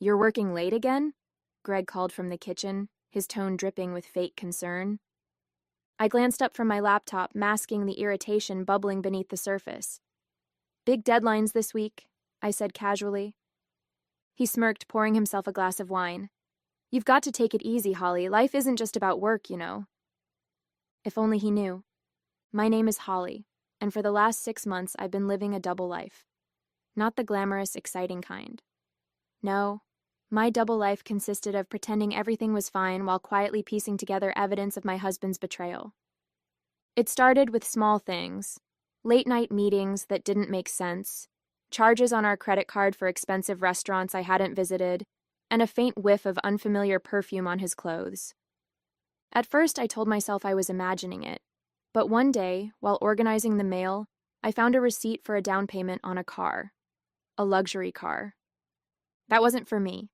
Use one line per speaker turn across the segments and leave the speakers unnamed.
"You're working late again?" Greg called from the kitchen, his tone dripping with fake concern. I glanced up from my laptop, masking the irritation bubbling beneath the surface. "Big deadlines this week," I said casually. He smirked, pouring himself a glass of wine. "You've got to take it easy, Holly. Life isn't just about work, you know." If only he knew. My name is Holly, and for the last 6 months I've been living a double life. Not the glamorous, exciting kind. No, my double life consisted of pretending everything was fine while quietly piecing together evidence of my husband's betrayal. It started with small things: late-night meetings that didn't make sense, charges on our credit card for expensive restaurants I hadn't visited, and a faint whiff of unfamiliar perfume on his clothes. At first, I told myself I was imagining it, but one day, while organizing the mail, I found a receipt for a down payment on a car. A luxury car. That wasn't for me.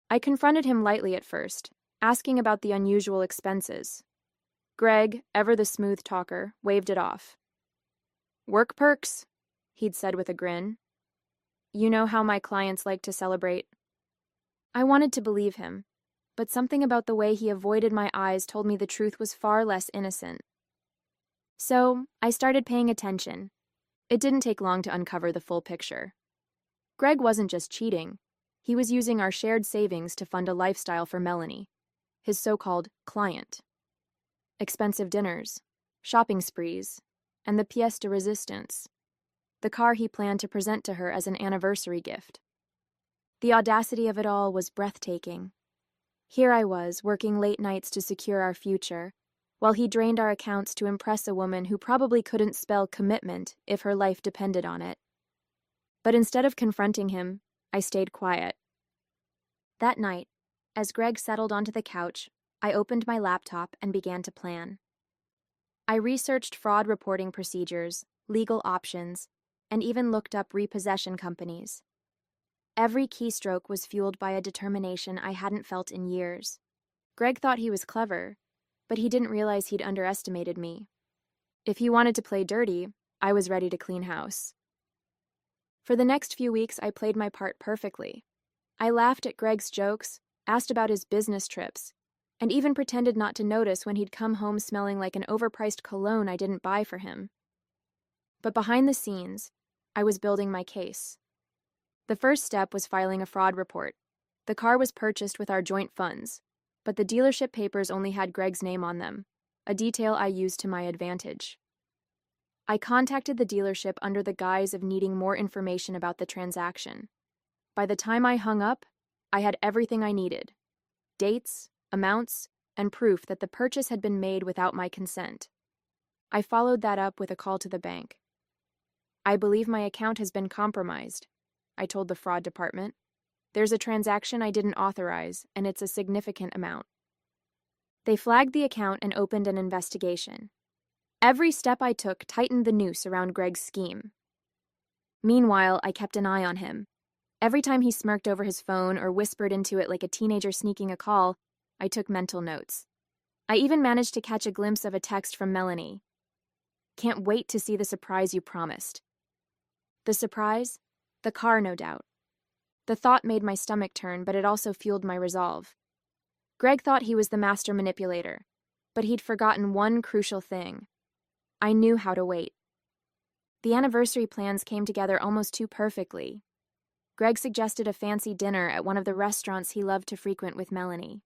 I confronted him lightly at first, asking about the unusual expenses. Greg, ever the smooth talker, waved it off. "Work perks?" he'd said with a grin. "You know how my clients like to celebrate." I wanted to believe him, but something about the way he avoided my eyes told me the truth was far less innocent. So, I started paying attention. It didn't take long to uncover the full picture. Greg wasn't just cheating. He was using our shared savings to fund a lifestyle for Melanie, his so-called client. Expensive dinners, shopping sprees, and the pièce de résistance, the car he planned to present to her as an anniversary gift. The audacity of it all was breathtaking. Here I was, working late nights to secure our future, while he drained our accounts to impress a woman who probably couldn't spell commitment if her life depended on it. But instead of confronting him, I stayed quiet. That night, as Greg settled onto the couch, I opened my laptop and began to plan. I researched fraud reporting procedures, legal options, and even looked up repossession companies. Every keystroke was fueled by a determination I hadn't felt in years. Greg thought he was clever, but he didn't realize he'd underestimated me. If he wanted to play dirty, I was ready to clean house. For the next few weeks, I played my part perfectly. I laughed at Greg's jokes, asked about his business trips, and even pretended not to notice when he'd come home smelling like an overpriced cologne I didn't buy for him. But behind the scenes, I was building my case. The first step was filing a fraud report. The car was purchased with our joint funds, but the dealership papers only had Greg's name on them, a detail I used to my advantage. I contacted the dealership under the guise of needing more information about the transaction. By the time I hung up, I had everything I needed: dates, amounts, and proof that the purchase had been made without my consent. I followed that up with a call to the bank. "I believe my account has been compromised," I told the fraud department. "There's a transaction I didn't authorize, and it's a significant amount." They flagged the account and opened an investigation. Every step I took tightened the noose around Greg's scheme. Meanwhile, I kept an eye on him. Every time he smirked over his phone or whispered into it like a teenager sneaking a call, I took mental notes. I even managed to catch a glimpse of a text from Melanie. "Can't wait to see the surprise you promised." The surprise? The car, no doubt. The thought made my stomach turn, but it also fueled my resolve. Greg thought he was the master manipulator, but he'd forgotten one crucial thing. I knew how to wait. The anniversary plans came together almost too perfectly. Greg suggested a fancy dinner at one of the restaurants he loved to frequent with Melanie.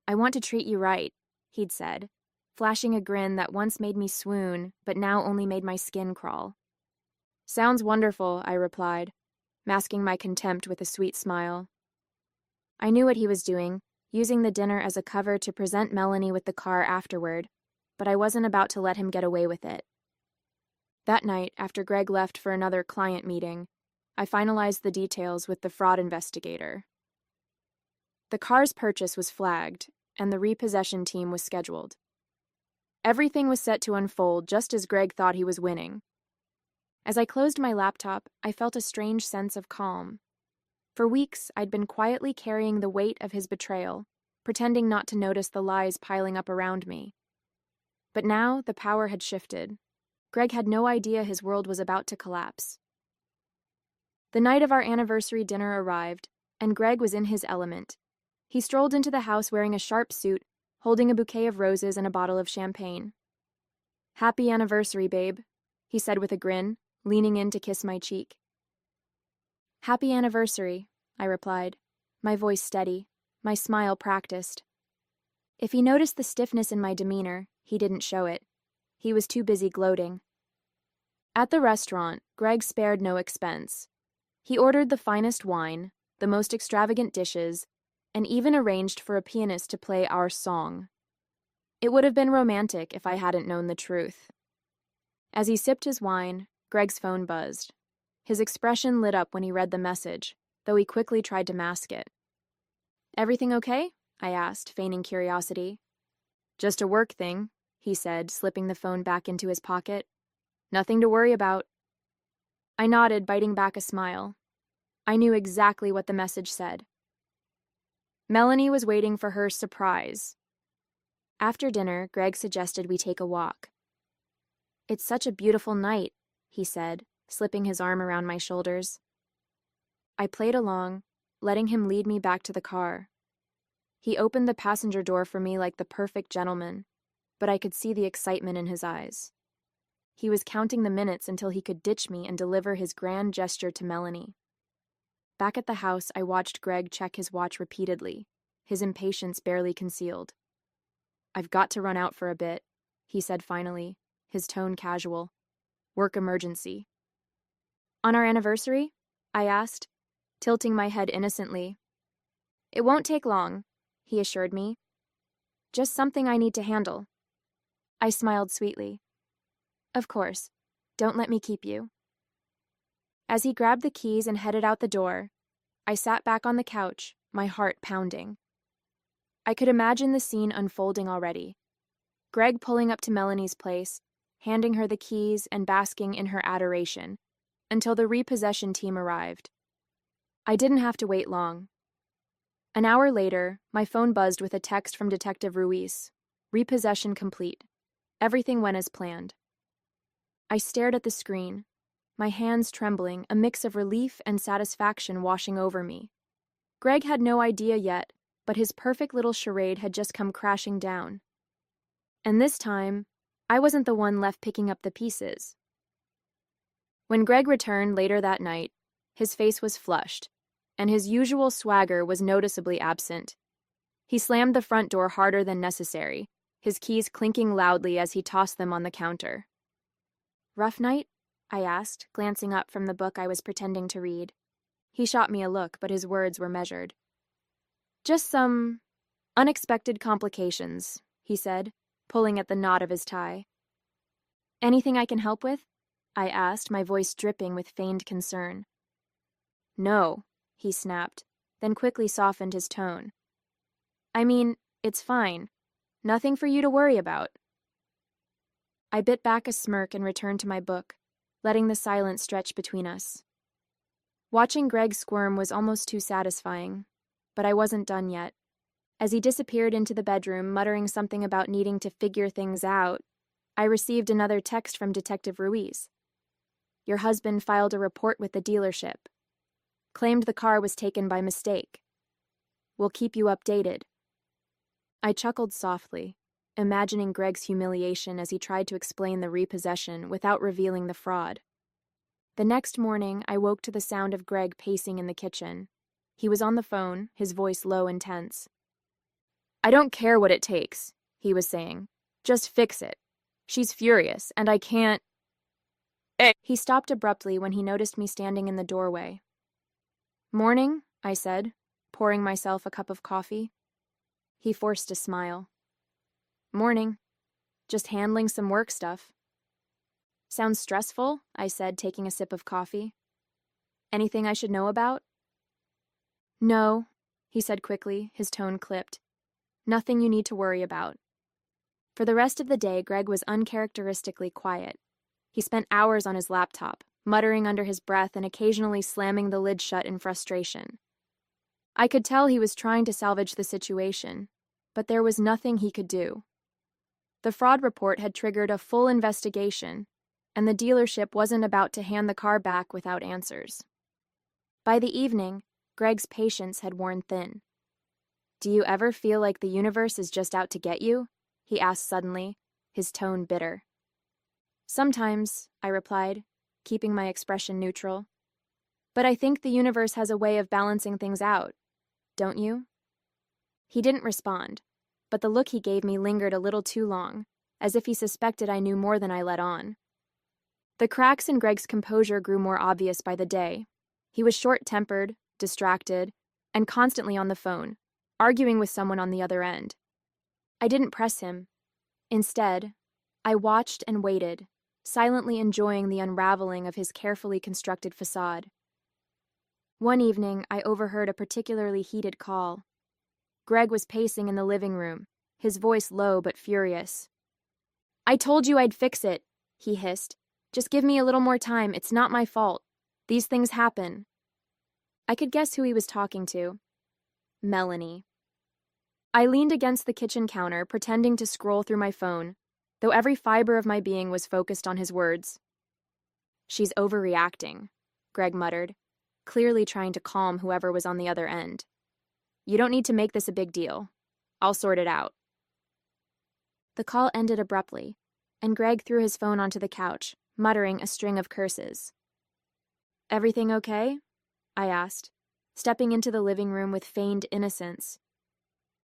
"I want to treat you right," he'd said, flashing a grin that once made me swoon, but now only made my skin crawl. "Sounds wonderful," I replied, masking my contempt with a sweet smile. I knew what he was doing, using the dinner as a cover to present Melanie with the car afterward, but I wasn't about to let him get away with it. That night, after Greg left for another client meeting, I finalized the details with the fraud investigator. The car's purchase was flagged, and the repossession team was scheduled. Everything was set to unfold just as Greg thought he was winning. As I closed my laptop, I felt a strange sense of calm. For weeks, I'd been quietly carrying the weight of his betrayal, pretending not to notice the lies piling up around me. But now the power had shifted. Greg had no idea his world was about to collapse. The night of our anniversary dinner arrived, and Greg was in his element. He strolled into the house wearing a sharp suit, holding a bouquet of roses and a bottle of champagne. "Happy anniversary, babe," he said with a grin, leaning in to kiss my cheek. "Happy anniversary," I replied, my voice steady, my smile practiced. If he noticed the stiffness in my demeanor, he didn't show it. He was too busy gloating. At the restaurant, Greg spared no expense. He ordered the finest wine, the most extravagant dishes, and even arranged for a pianist to play our song. It would have been romantic if I hadn't known the truth. As he sipped his wine, Greg's phone buzzed. His expression lit up when he read the message, though he quickly tried to mask it. "Everything okay?" I asked, feigning curiosity. "Just a work thing," he said, slipping the phone back into his pocket. "Nothing to worry about." I nodded, biting back a smile. I knew exactly what the message said. Melanie was waiting for her surprise. After dinner, Greg suggested we take a walk. "It's such a beautiful night," he said, slipping his arm around my shoulders. I played along, letting him lead me back to the car. He opened the passenger door for me like the perfect gentleman, but I could see the excitement in his eyes. He was counting the minutes until he could ditch me and deliver his grand gesture to Melanie. Back at the house, I watched Greg check his watch repeatedly, his impatience barely concealed. "I've got to run out for a bit," he said finally, his tone casual. "Work emergency." "On our anniversary?" I asked, tilting my head innocently. "It won't take long," he assured me. "Just something I need to handle." I smiled sweetly. "Of course. Don't let me keep you." As he grabbed the keys and headed out the door, I sat back on the couch, my heart pounding. I could imagine the scene unfolding already. Greg pulling up to Melanie's place, handing her the keys and basking in her adoration, until the repossession team arrived. I didn't have to wait long. An hour later, my phone buzzed with a text from Detective Ruiz. "Repossession complete. Everything went as planned." I stared at the screen, my hands trembling, a mix of relief and satisfaction washing over me. Greg had no idea yet, but his perfect little charade had just come crashing down. And this time, I wasn't the one left picking up the pieces. When Greg returned later that night, his face was flushed, and his usual swagger was noticeably absent. He slammed the front door harder than necessary, his keys clinking loudly as he tossed them on the counter. "Rough night?" I asked, glancing up from the book I was pretending to read. He shot me a look, but his words were measured. "Just some unexpected complications," he said, pulling at the knot of his tie. "Anything I can help with?" I asked, my voice dripping with feigned concern. "No," he snapped, then quickly softened his tone. "I mean, it's fine. Nothing for you to worry about." I bit back a smirk and returned to my book, letting the silence stretch between us. Watching Greg squirm was almost too satisfying, but I wasn't done yet. As he disappeared into the bedroom, muttering something about needing to figure things out, I received another text from Detective Ruiz. "Your husband filed a report with the dealership. Claimed the car was taken by mistake. We'll keep you updated." I chuckled softly, imagining Greg's humiliation as he tried to explain the repossession without revealing the fraud. The next morning, I woke to the sound of Greg pacing in the kitchen. He was on the phone, his voice low and tense. "I don't care what it takes," he was saying. "Just fix it. She's furious, and I can't—" He stopped abruptly when he noticed me standing in the doorway. "Morning," I said, pouring myself a cup of coffee. He forced a smile. "Morning. Just handling some work stuff." "Sounds stressful," I said, taking a sip of coffee. "Anything I should know about?" "No," he said quickly, his tone clipped. "Nothing you need to worry about." For the rest of the day, Greg was uncharacteristically quiet. He spent hours on his laptop, muttering under his breath and occasionally slamming the lid shut in frustration. I could tell he was trying to salvage the situation, but there was nothing he could do. The fraud report had triggered a full investigation, and the dealership wasn't about to hand the car back without answers. By the evening, Greg's patience had worn thin. "Do you ever feel like the universe is just out to get you?" he asked suddenly, his tone bitter. "Sometimes," I replied, keeping my expression neutral. "But I think the universe has a way of balancing things out, don't you?" He didn't respond, but the look he gave me lingered a little too long, as if he suspected I knew more than I let on. The cracks in Greg's composure grew more obvious by the day. He was short-tempered, distracted, and constantly on the phone, arguing with someone on the other end. I didn't press him. Instead, I watched and waited, silently enjoying the unraveling of his carefully constructed facade. One evening, I overheard a particularly heated call. Greg was pacing in the living room, his voice low but furious. "I told you I'd fix it," he hissed. "Just give me a little more time. It's not my fault. These things happen." I could guess who he was talking to. Melanie. I leaned against the kitchen counter, pretending to scroll through my phone, though every fiber of my being was focused on his words. "She's overreacting," Greg muttered, clearly trying to calm whoever was on the other end. "You don't need to make this a big deal. I'll sort it out." The call ended abruptly, and Greg threw his phone onto the couch, muttering a string of curses. "Everything okay?" I asked, stepping into the living room with feigned innocence.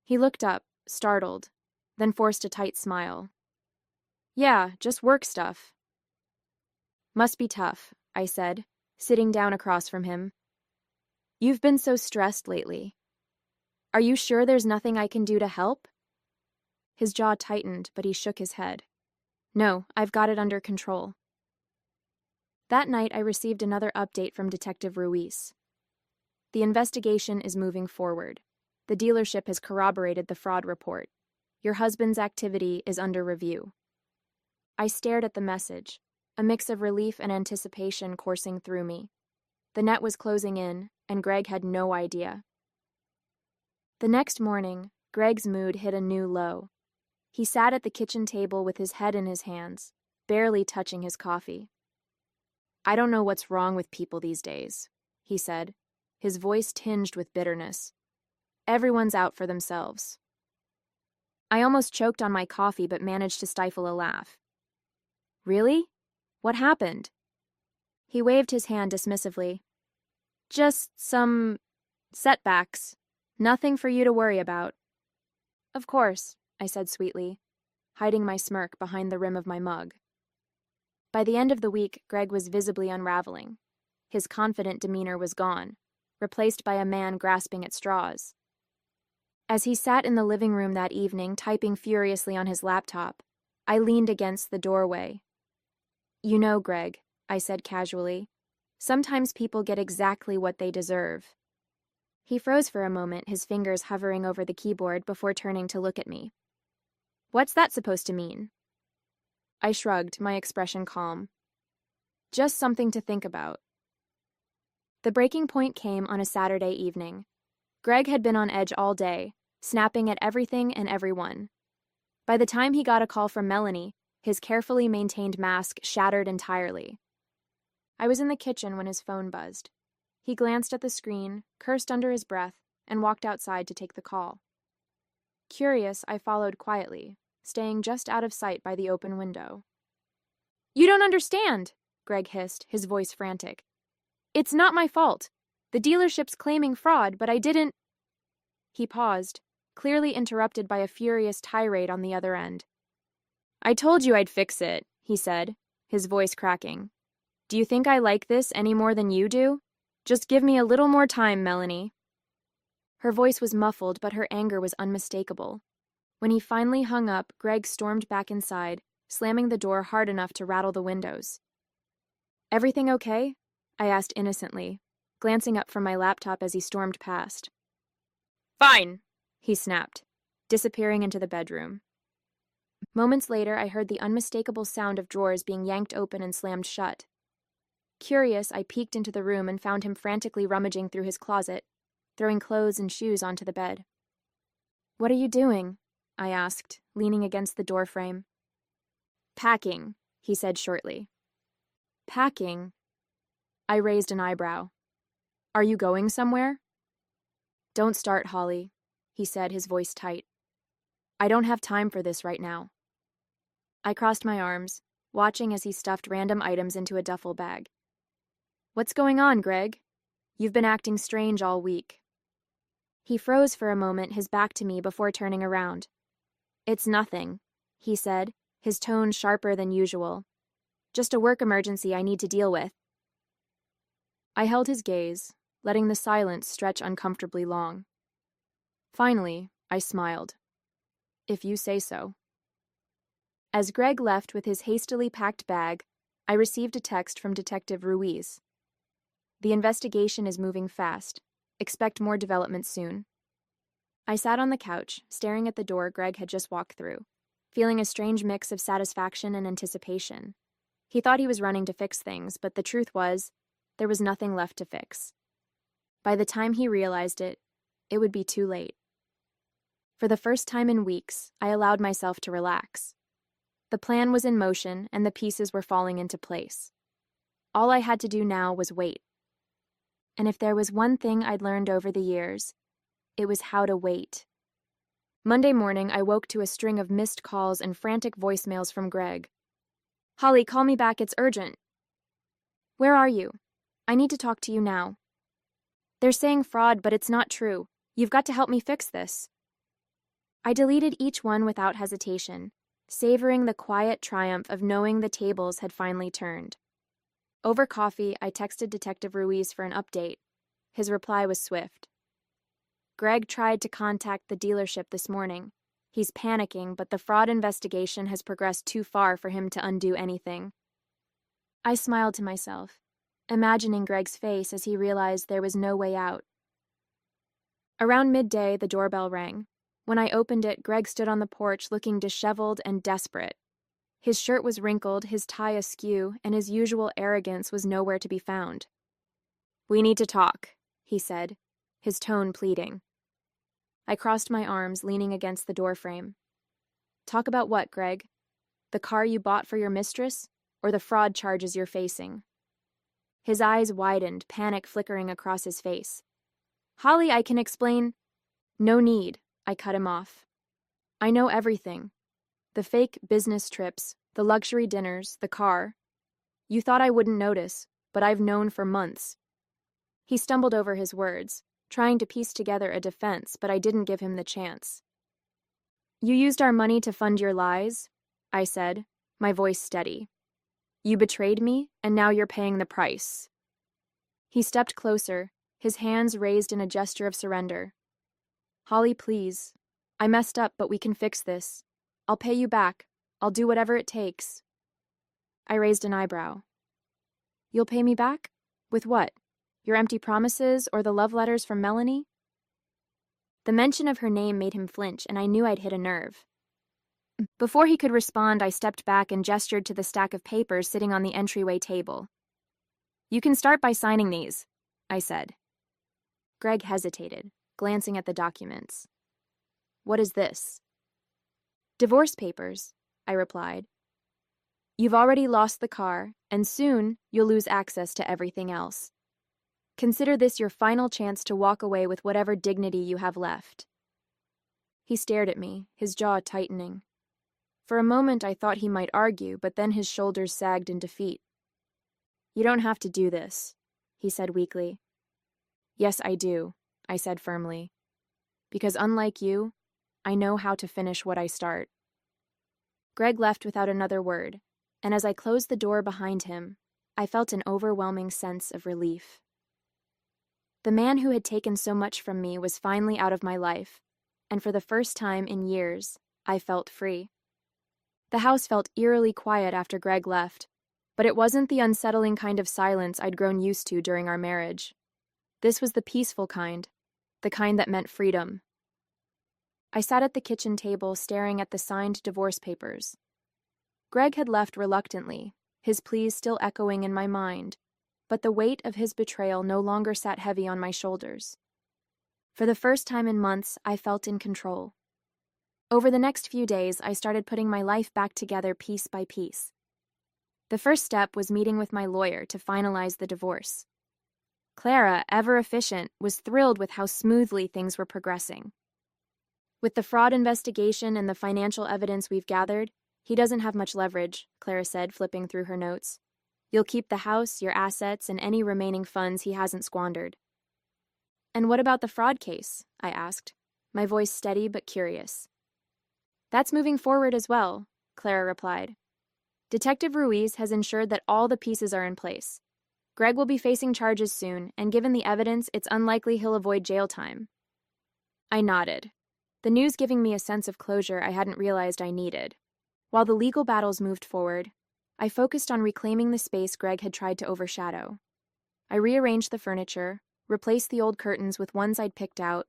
He looked up, startled, then forced a tight smile. "Yeah, just work stuff." "Must be tough," I said, sitting down across from him. "You've been so stressed lately. Are you sure there's nothing I can do to help?" His jaw tightened, but he shook his head. "No, I've got it under control." That night, I received another update from Detective Ruiz. "The investigation is moving forward. The dealership has corroborated the fraud report. Your husband's activity is under review." I stared at the message, a mix of relief and anticipation coursing through me. The net was closing in, and Greg had no idea. The next morning, Greg's mood hit a new low. He sat at the kitchen table with his head in his hands, barely touching his coffee. "I don't know what's wrong with people these days," he said, his voice tinged with bitterness. "Everyone's out for themselves." I almost choked on my coffee but managed to stifle a laugh. "Really? What happened?" He waved his hand dismissively. "Just some setbacks. Nothing for you to worry about." "Of course," I said sweetly, hiding my smirk behind the rim of my mug. By the end of the week, Greg was visibly unraveling. His confident demeanor was gone, replaced by a man grasping at straws. As he sat in the living room that evening, typing furiously on his laptop, I leaned against the doorway. "You know, Greg," I said casually, "sometimes people get exactly what they deserve." He froze for a moment, his fingers hovering over the keyboard before turning to look at me. "What's that supposed to mean?" I shrugged, my expression calm. "Just something to think about." The breaking point came on a Saturday evening. Greg had been on edge all day, snapping at everything and everyone. By the time he got a call from Melanie, his carefully maintained mask shattered entirely. I was in the kitchen when his phone buzzed. He glanced at the screen, cursed under his breath, and walked outside to take the call. Curious, I followed quietly, staying just out of sight by the open window. "You don't understand," Greg hissed, his voice frantic. "It's not my fault. The dealership's claiming fraud, but I didn't—" He paused, clearly interrupted by a furious tirade on the other end. "I told you I'd fix it," he said, his voice cracking. "Do you think I like this any more than you do? Just give me a little more time, Melanie." Her voice was muffled, but her anger was unmistakable. When he finally hung up, Greg stormed back inside, slamming the door hard enough to rattle the windows. "Everything okay?" I asked innocently, glancing up from my laptop as he stormed past. "Fine," he snapped, disappearing into the bedroom. Moments later, I heard the unmistakable sound of drawers being yanked open and slammed shut. Curious, I peeked into the room and found him frantically rummaging through his closet, throwing clothes and shoes onto the bed. "What are you doing?" I asked, leaning against the doorframe. "Packing," he said shortly. "Packing?" I raised an eyebrow. "Are you going somewhere?" Don't start, Holly, he said, his voice tight. I don't have time for this right now. I crossed my arms, watching as he stuffed random items into a duffel bag. What's going on, Greg? You've been acting strange all week. He froze for a moment, his back to me, before turning around. It's nothing, he said, his tone sharper than usual. Just a work emergency I need to deal with. I held his gaze, letting the silence stretch uncomfortably long. Finally, I smiled. If you say so. As Greg left with his hastily packed bag, I received a text from Detective Ruiz. The investigation is moving fast. Expect more developments soon. I sat on the couch, staring at the door Greg had just walked through, feeling a strange mix of satisfaction and anticipation. He thought he was running to fix things, but the truth was, there was nothing left to fix. By the time he realized it, it would be too late. For the first time in weeks, I allowed myself to relax. The plan was in motion, and the pieces were falling into place. All I had to do now was wait. And if there was one thing I'd learned over the years, it was how to wait. Monday morning, I woke to a string of missed calls and frantic voicemails from Greg. Holly, call me back, it's urgent. Where are you? I need to talk to you now. They're saying fraud, but it's not true. You've got to help me fix this. I deleted each one without hesitation, savoring the quiet triumph of knowing the tables had finally turned. Over coffee, I texted Detective Ruiz for an update. His reply was swift. Greg tried to contact the dealership this morning. He's panicking, but the fraud investigation has progressed too far for him to undo anything. I smiled to myself, imagining Greg's face as he realized there was no way out. Around midday, the doorbell rang. When I opened it, Greg stood on the porch looking disheveled and desperate. His shirt was wrinkled, his tie askew, and his usual arrogance was nowhere to be found. We need to talk, he said, his tone pleading. I crossed my arms, leaning against the doorframe. Talk about what, Greg? The car you bought for your mistress, or the fraud charges you're facing? His eyes widened, panic flickering across his face. Holly, I can explain. No need, I cut him off. I know everything. The fake business trips, the luxury dinners, the car. You thought I wouldn't notice, but I've known for months. He stumbled over his words, trying to piece together a defense, but I didn't give him the chance. You used our money to fund your lies, I said, my voice steady. You betrayed me, and now you're paying the price. He stepped closer, his hands raised in a gesture of surrender. Holly, please. I messed up, but we can fix this. I'll pay you back. I'll do whatever it takes. I raised an eyebrow. You'll pay me back? With what? Your empty promises or the love letters from Melanie? The mention of her name made him flinch, and I knew I'd hit a nerve. Before he could respond, I stepped back and gestured to the stack of papers sitting on the entryway table. You can start by signing these, I said. Greg hesitated, glancing at the documents. What is this? Divorce papers, I replied. You've already lost the car, and soon you'll lose access to everything else. Consider this your final chance to walk away with whatever dignity you have left. He stared at me, his jaw tightening. For a moment I thought he might argue, but then his shoulders sagged in defeat. You don't have to do this, he said weakly. Yes, I do, I said firmly. Because unlike you, I know how to finish what I start. Greg left without another word, and as I closed the door behind him, I felt an overwhelming sense of relief. The man who had taken so much from me was finally out of my life, and for the first time in years, I felt free. The house felt eerily quiet after Greg left, but it wasn't the unsettling kind of silence I'd grown used to during our marriage. This was the peaceful kind, the kind that meant freedom. I sat at the kitchen table staring at the signed divorce papers. Greg had left reluctantly, his pleas still echoing in my mind, but the weight of his betrayal no longer sat heavy on my shoulders. For the first time in months, I felt in control. Over the next few days, I started putting my life back together piece by piece. The first step was meeting with my lawyer to finalize the divorce. Clara, ever efficient, was thrilled with how smoothly things were progressing. With the fraud investigation and the financial evidence we've gathered, he doesn't have much leverage, Clara said, flipping through her notes. You'll keep the house, your assets, and any remaining funds he hasn't squandered. And what about the fraud case? I asked, my voice steady but curious. That's moving forward as well, Clara replied. Detective Ruiz has ensured that all the pieces are in place. Greg will be facing charges soon, and given the evidence, it's unlikely he'll avoid jail time. I nodded, the news giving me a sense of closure I hadn't realized I needed. While the legal battles moved forward, I focused on reclaiming the space Greg had tried to overshadow. I rearranged the furniture, replaced the old curtains with ones I'd picked out,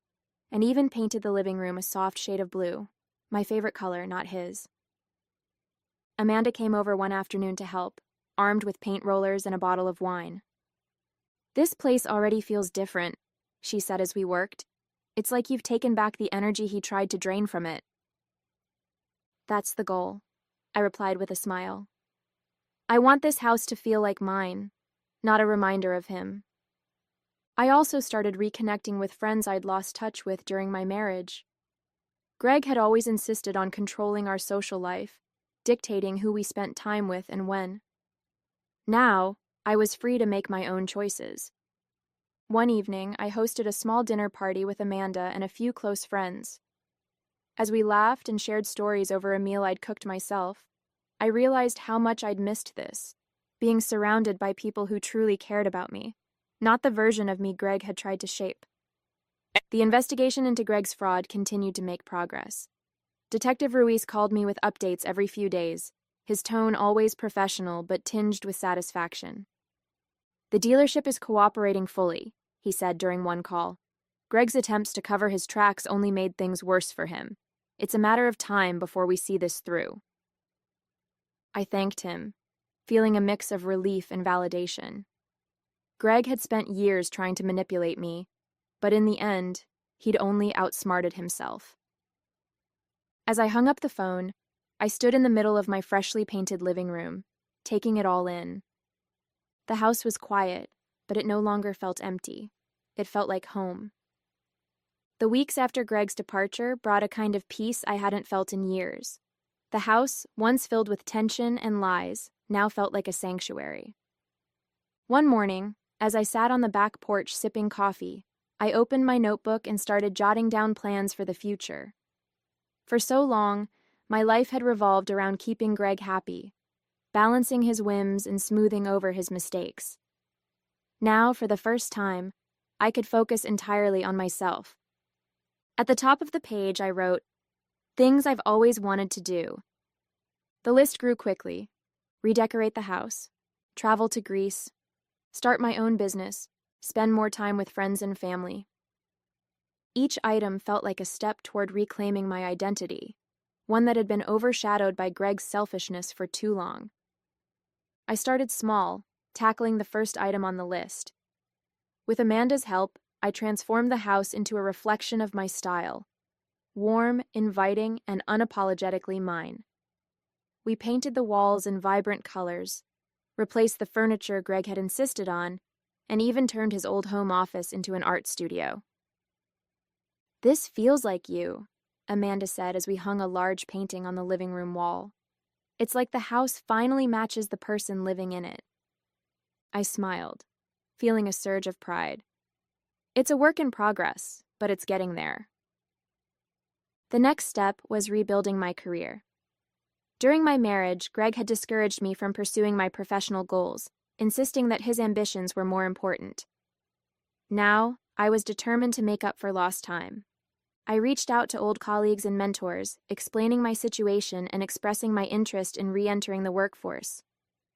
and even painted the living room a soft shade of blue, my favorite color, not his. Amanda came over one afternoon to help, armed with paint rollers and a bottle of wine. This place already feels different, she said as we worked. It's like you've taken back the energy he tried to drain from it. That's the goal, I replied with a smile. I want this house to feel like mine, not a reminder of him. I also started reconnecting with friends I'd lost touch with during my marriage. Greg had always insisted on controlling our social life, dictating who we spent time with and when. Now, I was free to make my own choices. One evening, I hosted a small dinner party with Amanda and a few close friends. As we laughed and shared stories over a meal I'd cooked myself, I realized how much I'd missed this, being surrounded by people who truly cared about me, not the version of me Greg had tried to shape. The investigation into Greg's fraud continued to make progress. Detective Ruiz called me with updates every few days, his tone always professional but tinged with satisfaction. The dealership is cooperating fully, he said during one call. Greg's attempts to cover his tracks only made things worse for him. It's a matter of time before we see this through. I thanked him, feeling a mix of relief and validation. Greg had spent years trying to manipulate me, but in the end, he'd only outsmarted himself. As I hung up the phone, I stood in the middle of my freshly painted living room, taking it all in. The house was quiet, but it no longer felt empty. It felt like home. The weeks after Greg's departure brought a kind of peace I hadn't felt in years. The house, once filled with tension and lies, now felt like a sanctuary. One morning, as I sat on the back porch sipping coffee, I opened my notebook and started jotting down plans for the future. For so long, my life had revolved around keeping Greg happy, balancing his whims and smoothing over his mistakes. Now, for the first time, I could focus entirely on myself. At the top of the page, I wrote, "Things I've always wanted to do." The list grew quickly. Redecorate the house, travel to Greece, start my own business, spend more time with friends and family. Each item felt like a step toward reclaiming my identity, one that had been overshadowed by Greg's selfishness for too long. I started small, tackling the first item on the list. With Amanda's help, I transformed the house into a reflection of my style, warm, inviting, and unapologetically mine. We painted the walls in vibrant colors, replaced the furniture Greg had insisted on, and even turned his old home office into an art studio. "This feels like you," Amanda said as we hung a large painting on the living room wall. "It's like the house finally matches the person living in it." I smiled, feeling a surge of pride. It's a work in progress, but it's getting there. The next step was rebuilding my career. During my marriage, Greg had discouraged me from pursuing my professional goals, insisting that his ambitions were more important. Now, I was determined to make up for lost time. I reached out to old colleagues and mentors, explaining my situation and expressing my interest in re-entering the workforce.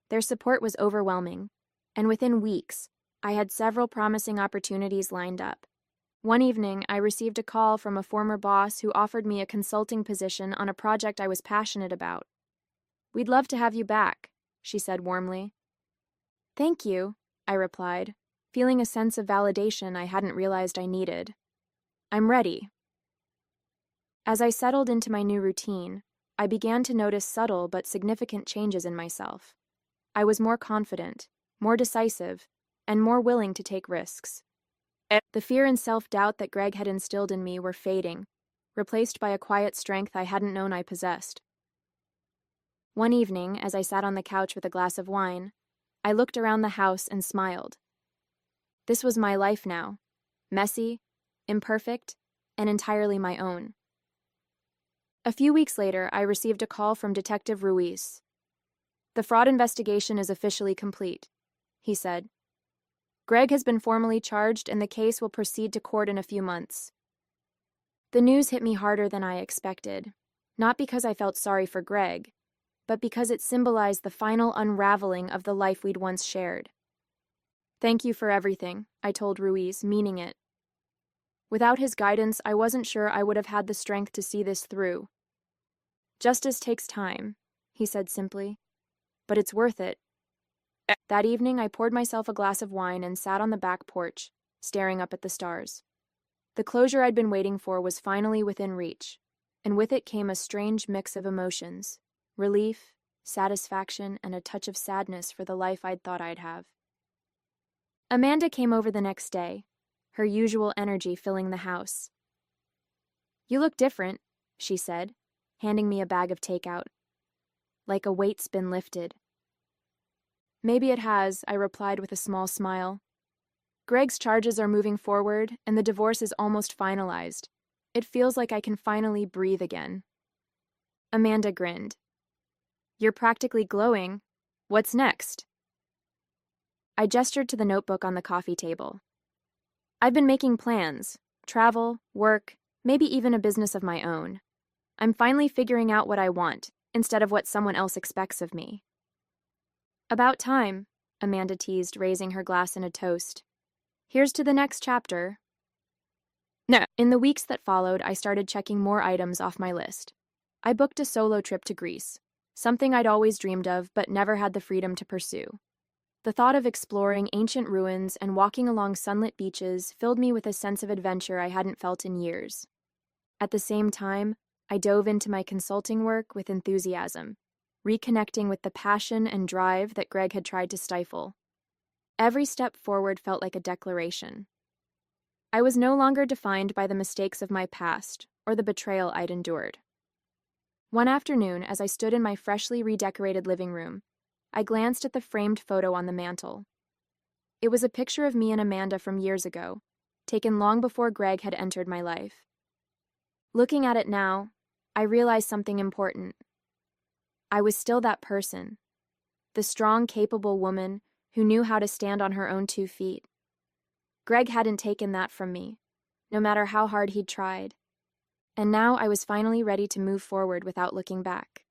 Their support was overwhelming, and within weeks, I had several promising opportunities lined up. One evening, I received a call from a former boss who offered me a consulting position on a project I was passionate about. "We'd love to have you back," she said warmly. "Thank you," I replied, feeling a sense of validation I hadn't realized I needed. "I'm ready." As I settled into my new routine, I began to notice subtle but significant changes in myself. I was more confident, more decisive, and more willing to take risks. The fear and self-doubt that Greg had instilled in me were fading, replaced by a quiet strength I hadn't known I possessed. One evening, as I sat on the couch with a glass of wine, I looked around the house and smiled. This was my life now, messy, imperfect, and entirely my own. A few weeks later, I received a call from Detective Ruiz. "The fraud investigation is officially complete," he said. "Greg has been formally charged and the case will proceed to court in a few months." The news hit me harder than I expected, not because I felt sorry for Greg, but because it symbolized the final unraveling of the life we'd once shared. "Thank you for everything," I told Ruiz, meaning it. Without his guidance, I wasn't sure I would have had the strength to see this through. "Justice takes time," he said simply, "but it's worth it." That evening, I poured myself a glass of wine and sat on the back porch, staring up at the stars. The closure I'd been waiting for was finally within reach, and with it came a strange mix of emotions: relief, satisfaction, and a touch of sadness for the life I'd thought I'd have. Amanda came over the next day, her usual energy filling the house. "You look different," she said, handing me a bag of takeout. "Like a weight's been lifted." "Maybe it has," I replied with a small smile. "Greg's charges are moving forward, and the divorce is almost finalized. It feels like I can finally breathe again." Amanda grinned. "You're practically glowing. What's next?" I gestured to the notebook on the coffee table. "I've been making plans: travel, work, maybe even a business of my own. I'm finally figuring out what I want, instead of what someone else expects of me." "About time," Amanda teased, raising her glass in a toast. "Here's to the next chapter." In the weeks that followed, I started checking more items off my list. I booked a solo trip to Greece, something I'd always dreamed of but never had the freedom to pursue. The thought of exploring ancient ruins and walking along sunlit beaches filled me with a sense of adventure I hadn't felt in years. At the same time, I dove into my consulting work with enthusiasm, reconnecting with the passion and drive that Greg had tried to stifle. Every step forward felt like a declaration. I was no longer defined by the mistakes of my past or the betrayal I'd endured. One afternoon, as I stood in my freshly redecorated living room, I glanced at the framed photo on the mantel. It was a picture of me and Amanda from years ago, taken long before Greg had entered my life. Looking at it now, I realized something important. I was still that person, the strong, capable woman who knew how to stand on her own 2 feet. Greg hadn't taken that from me, no matter how hard he'd tried. And now I was finally ready to move forward without looking back.